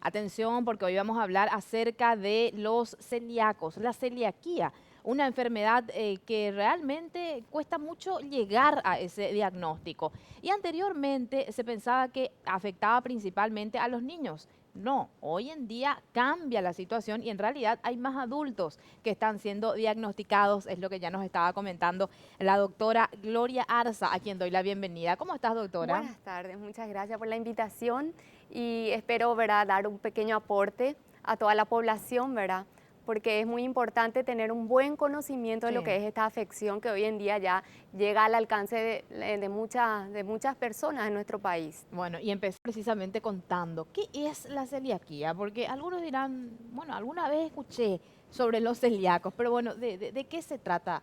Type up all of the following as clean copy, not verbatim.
Atención, porque hoy vamos a hablar acerca de los celíacos, la celiaquía, una enfermedad que realmente cuesta mucho llegar a ese diagnóstico. Y anteriormente se pensaba que afectaba principalmente a los niños. No, hoy en día cambia la situación y en realidad hay más adultos que están siendo diagnosticados, es lo que ya nos estaba comentando la doctora Gloria Arza, a quien doy la bienvenida. ¿Cómo estás, doctora? Buenas tardes, muchas gracias por la invitación y espero, ¿verdad?, dar un pequeño aporte a toda la población, ¿verdad? Porque es muy importante tener un buen conocimiento de lo Sí. que es esta afección que hoy en día ya llega al alcance de muchas personas en nuestro país. Bueno, y empecé precisamente contando, ¿qué es la celiaquía? Porque algunos dirán, bueno, alguna vez escuché sobre los celíacos, pero bueno, ¿de qué se trata?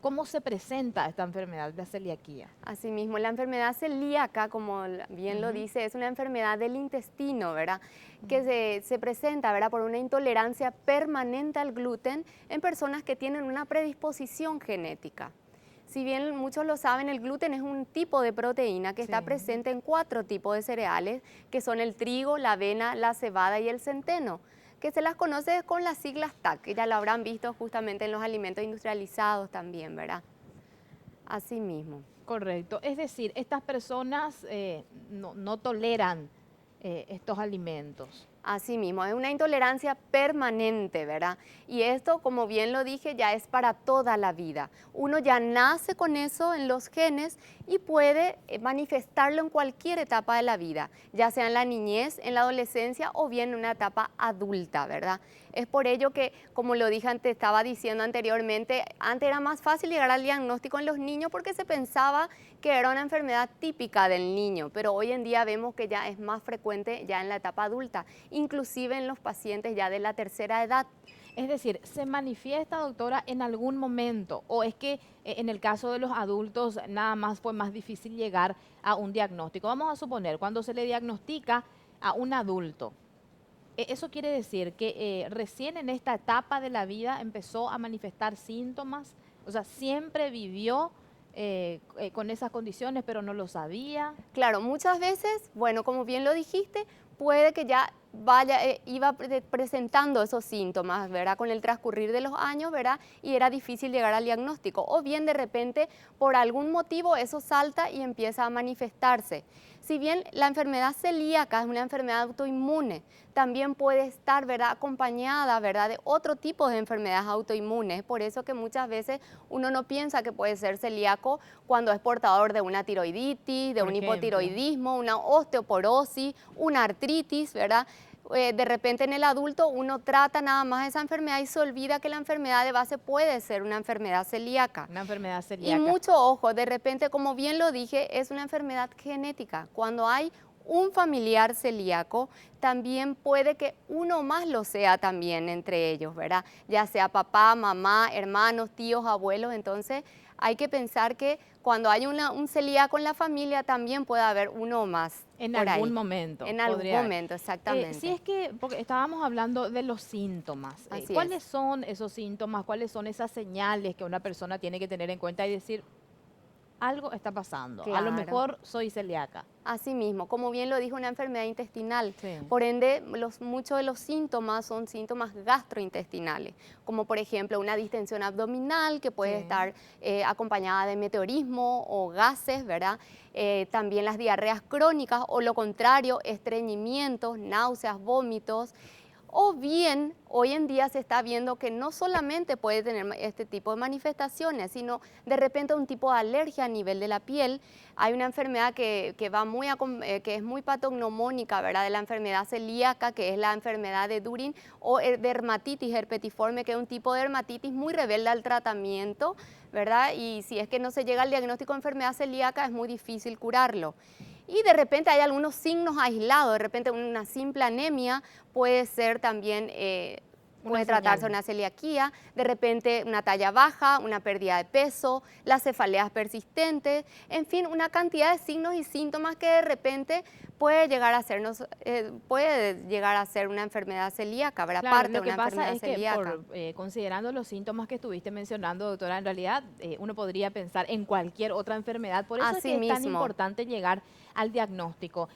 ¿Cómo se presenta esta enfermedad, la celiaquía? Asimismo, la enfermedad celíaca, como bien lo Ujú. dice, es una enfermedad del intestino, ¿verdad? Que Mm. se presenta, ¿verdad?, por una intolerancia permanente al gluten en personas que tienen una predisposición genética. Si bien muchos lo saben, el gluten es un tipo de proteína que está Sí. presente en 4 tipos de cereales, que son el trigo, la avena, la cebada y el centeno, que se las conoce con las siglas TAC, que ya lo habrán visto justamente en los alimentos industrializados también, ¿verdad? Asimismo. Correcto. Es decir, estas personas no toleran estos alimentos. Así mismo, es una intolerancia permanente, ¿verdad? Y esto, como bien lo dije, ya es para toda la vida. Uno ya nace con eso en los genes y puede manifestarlo en cualquier etapa de la vida, ya sea en la niñez, en la adolescencia o bien en una etapa adulta, ¿verdad? Es por ello que, como lo dije antes, estaba diciendo anteriormente, antes era más fácil llegar al diagnóstico en los niños porque se pensaba que era una enfermedad típica del niño, pero hoy en día vemos que ya es más frecuente ya en la etapa adulta, inclusive en los pacientes ya de la tercera edad. Es decir, ¿se manifiesta, doctora, en algún momento? ¿O es que en el caso de los adultos nada más fue más difícil llegar a un diagnóstico? Vamos a suponer, cuando se le diagnostica a un adulto, eso quiere decir que recién en esta etapa de la vida empezó a manifestar síntomas, o sea, siempre vivió con esas condiciones, pero no lo sabía. Claro, muchas veces, bueno, como bien lo dijiste, puede que ya iba presentando esos síntomas, ¿verdad? Con el transcurrir de los años, ¿verdad? Y era difícil llegar al diagnóstico. O bien de repente, por algún motivo, eso salta y empieza a manifestarse. Si bien la enfermedad celíaca es una enfermedad autoinmune, también puede estar, ¿verdad?, acompañada, ¿verdad?, de otro tipo de enfermedades autoinmunes. Por eso que muchas veces uno no piensa que puede ser celíaco cuando es portador de una tiroiditis, de Por un ejemplo. hipotiroidismo, una osteoporosis, una artritis, ¿verdad? De repente en el adulto uno trata nada más esa enfermedad y se olvida que la enfermedad de base puede ser una enfermedad celíaca. Una enfermedad Y celíaca. mucho ojo, de repente, como bien lo dije, es una enfermedad genética. Cuando hay un familiar celíaco, también puede que uno más lo sea también entre ellos, ¿verdad? Ya sea papá, mamá, hermanos, tíos, abuelos. Entonces, hay que pensar que cuando hay un celíaco en la familia, también puede haber uno más En por algún ahí. momento En algún podría haber. momento, Si exactamente. es que, porque estábamos hablando de los síntomas, Así es. ¿cuáles son esos síntomas? ¿Cuáles son esas señales que una persona tiene que tener en cuenta y decir, algo está pasando? A lo Claro. mejor soy celíaca. Asimismo, como bien lo dijo, una enfermedad intestinal. Sí. Por ende, muchos de los síntomas son síntomas gastrointestinales, como por ejemplo una distensión abdominal que puede Sí. estar acompañada de meteorismo o gases, ¿verdad? También las diarreas crónicas o lo contrario, estreñimientos, náuseas, vómitos. O bien, hoy en día se está viendo que no solamente puede tener este tipo de manifestaciones, sino de repente un tipo de alergia a nivel de la piel. Hay una enfermedad que es muy patognomónica, ¿verdad?, de la enfermedad celíaca, que es la enfermedad de Durin, o dermatitis herpetiforme, que es un tipo de dermatitis muy rebelde al tratamiento, ¿verdad? Y si es que no se llega al diagnóstico de enfermedad celíaca, es muy difícil curarlo. Y de repente hay algunos signos aislados, de repente una simple anemia puede ser también, Una puede tratarse de señal. una celiaquía, de repente una talla baja, una pérdida de peso, las cefaleas persistentes, en fin, una cantidad de signos y síntomas que de repente puede llegar a ser, puede llegar a ser una enfermedad celíaca, ¿verdad? Claro, Parte de lo que una pasa enfermedad es que celíaca. considerando los síntomas que estuviste mencionando, doctora, en realidad uno podría pensar en cualquier otra enfermedad. Por eso es Así que es tan mismo. importante llegar al diagnóstico.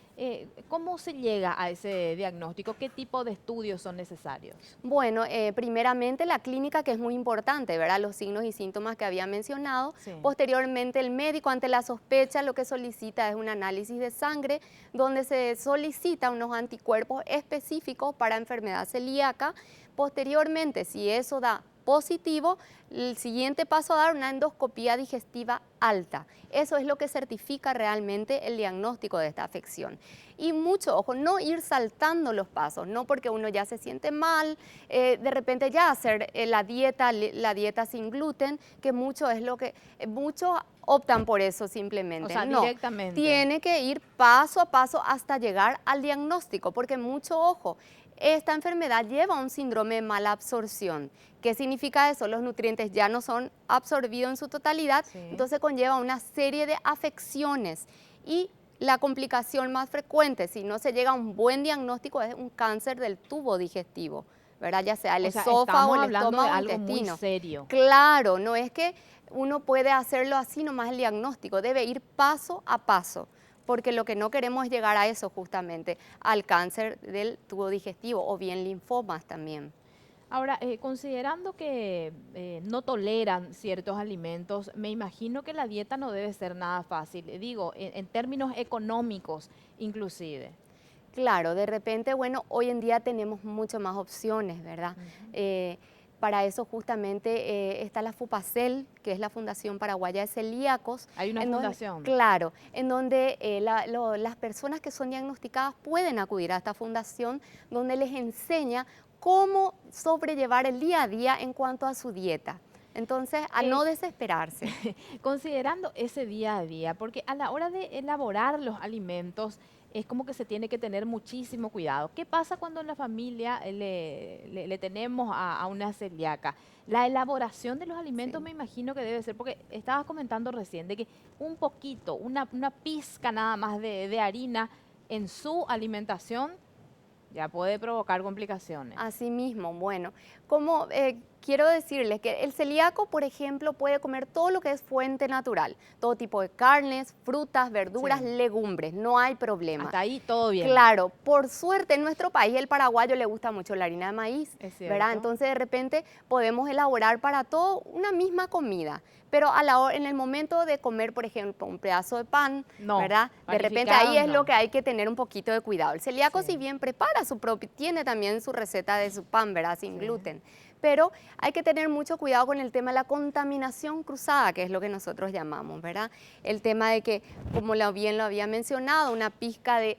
¿Cómo se llega a ese diagnóstico? ¿Qué tipo de estudios son necesarios? Bueno, primeramente la clínica, que es muy importante, ¿verdad? Los signos y síntomas que había mencionado. Sí. Posteriormente, el médico, ante la sospecha, lo que solicita es un análisis de sangre, donde se solicita unos anticuerpos específicos para enfermedad celíaca. Posteriormente, si eso da positivo, el siguiente paso a dar una endoscopía digestiva alta. Eso es lo que certifica realmente el diagnóstico de esta afección. Y mucho, ojo, no ir saltando los pasos, no porque uno ya se siente mal, de repente ya hacer la dieta sin gluten, que mucho es lo que, muchos optan por eso O simplemente. sea, No, directamente. tiene que ir paso a paso hasta llegar al diagnóstico, porque mucho, ojo, esta enfermedad lleva un síndrome de mala absorción. ¿Qué significa eso? Los nutrientes ya no son absorbidos en su totalidad, Sí. entonces conlleva una serie de afecciones y la complicación más frecuente, si no se llega a un buen diagnóstico, es un cáncer del tubo digestivo, ¿verdad? Ya sea el O sea, esófago, estamos el hablando de estómago o el algo muy intestino. serio. Claro, no es que uno puede hacerlo así nomás el diagnóstico, debe ir paso a paso, porque lo que no queremos es llegar a eso justamente, al cáncer del tubo digestivo o bien linfomas también. Ahora, considerando que no toleran ciertos alimentos, me imagino que la dieta no debe ser nada fácil. Digo, en términos económicos, inclusive. Claro, de repente, bueno, hoy en día tenemos muchas más opciones, ¿verdad? Ujú. Eh, para eso justamente está la FUPACEL, que es la Fundación Paraguaya de Celíacos, Hay una en donde, fundación. claro, en donde las personas que son diagnosticadas pueden acudir a esta fundación, donde les enseña cómo sobrellevar el día a día en cuanto a su dieta. Entonces, a Eh, no desesperarse. Considerando ese día a día, porque a la hora de elaborar los alimentos es como que se tiene que tener muchísimo cuidado. ¿Qué pasa cuando en la familia le tenemos a una celíaca? La elaboración de los alimentos Sí. me imagino que debe ser, porque estabas comentando recién de que un poquito, una pizca nada más de harina en su alimentación ya puede provocar complicaciones. Así mismo, bueno, como quiero decirles que el celíaco, por ejemplo, puede comer todo lo que es fuente natural, todo tipo de carnes, frutas, verduras, Sí, legumbres, no hay problema. hasta ahí todo bien, Claro, por suerte en nuestro país, el paraguayo, le gusta mucho la harina de maíz, es ¿verdad? cierto. Entonces de repente podemos elaborar para todo una misma comida, pero a la hora, en el momento de comer, por ejemplo, un pedazo de pan, No, ¿verdad? De repente ahí panificados es lo no. que hay que tener un poquito de cuidado. El celíaco, si Sí, bien prepara su propio, tiene también su receta de su pan, ¿verdad? Sin sí. gluten. Pero hay que tener mucho cuidado con el tema de la contaminación cruzada, que es lo que nosotros llamamos, ¿verdad? El tema de que, como bien lo había mencionado, una pizca de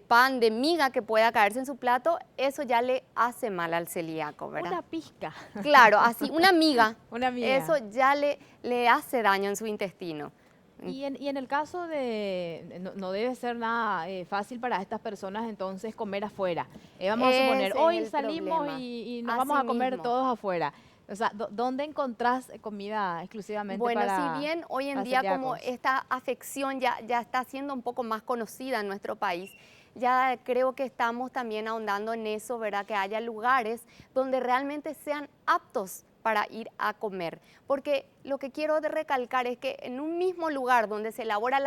pan, de miga que pueda caerse en su plato, eso ya le hace mal al celíaco, ¿verdad? Una pizca, Claro, así, una miga, una eso amiga. ya le hace daño en su intestino. Y en el caso de, no debe ser nada fácil para estas personas entonces comer afuera. Vamos a suponer, Ese es hoy el salimos problema. y nos vamos Así a comer mismo. todos afuera. O sea, ¿dónde encontrás comida exclusivamente Bueno, si bien hoy en para día como celíacos? esta afección ya está siendo un poco más conocida en nuestro país, ya creo que estamos también ahondando en eso, ¿verdad? Que haya lugares donde realmente sean aptos para ir a comer. Porque lo que quiero recalcar es que en un mismo lugar donde se elabora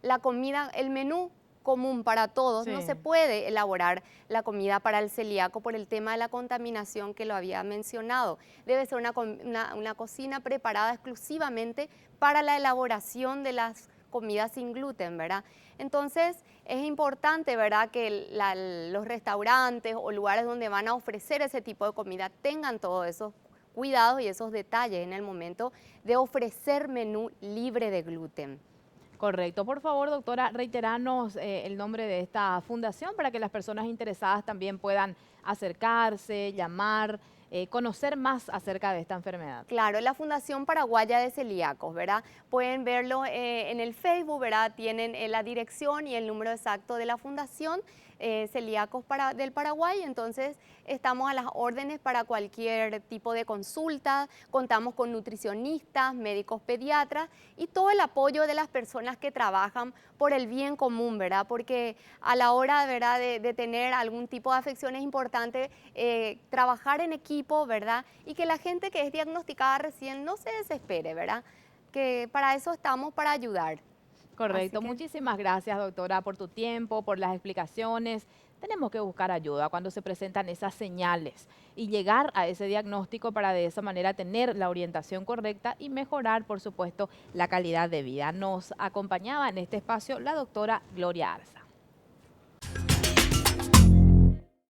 la comida, el menú común para todos, no se Sí. puede elaborar la comida para el celíaco por el tema de la contaminación que lo había mencionado. Debe ser una cocina preparada exclusivamente para la elaboración de las comidas sin gluten, ¿verdad? Entonces, es importante, ¿verdad?, que los restaurantes o lugares donde van a ofrecer ese tipo de comida tengan todos esos cuidados y esos detalles en el momento de ofrecer menú libre de gluten. Correcto. Por favor, doctora, reiteranos el nombre de esta fundación para que las personas interesadas también puedan acercarse, llamar. conocer más acerca de esta enfermedad? Claro, la Fundación Paraguaya de Celíacos, ¿verdad? Pueden verlo en el Facebook, ¿verdad? Tienen la dirección y el número exacto de la fundación Celíacos del Paraguay. Entonces, estamos a las órdenes para cualquier tipo de consulta. Contamos con nutricionistas, médicos pediatras y todo el apoyo de las personas que trabajan por el bien común, ¿verdad? Porque a la hora, ¿verdad?, de tener algún tipo de afección es importante trabajar en equipo, ¿verdad? Y que la gente que es diagnosticada recién no se desespere, ¿verdad? Que para eso estamos, para ayudar. Así Correcto. que Muchísimas gracias, doctora, por tu tiempo, por las explicaciones. Tenemos que buscar ayuda cuando se presentan esas señales y llegar a ese diagnóstico para de esa manera tener la orientación correcta y mejorar, por supuesto, la calidad de vida. Nos acompañaba en este espacio la doctora Gloria Arza.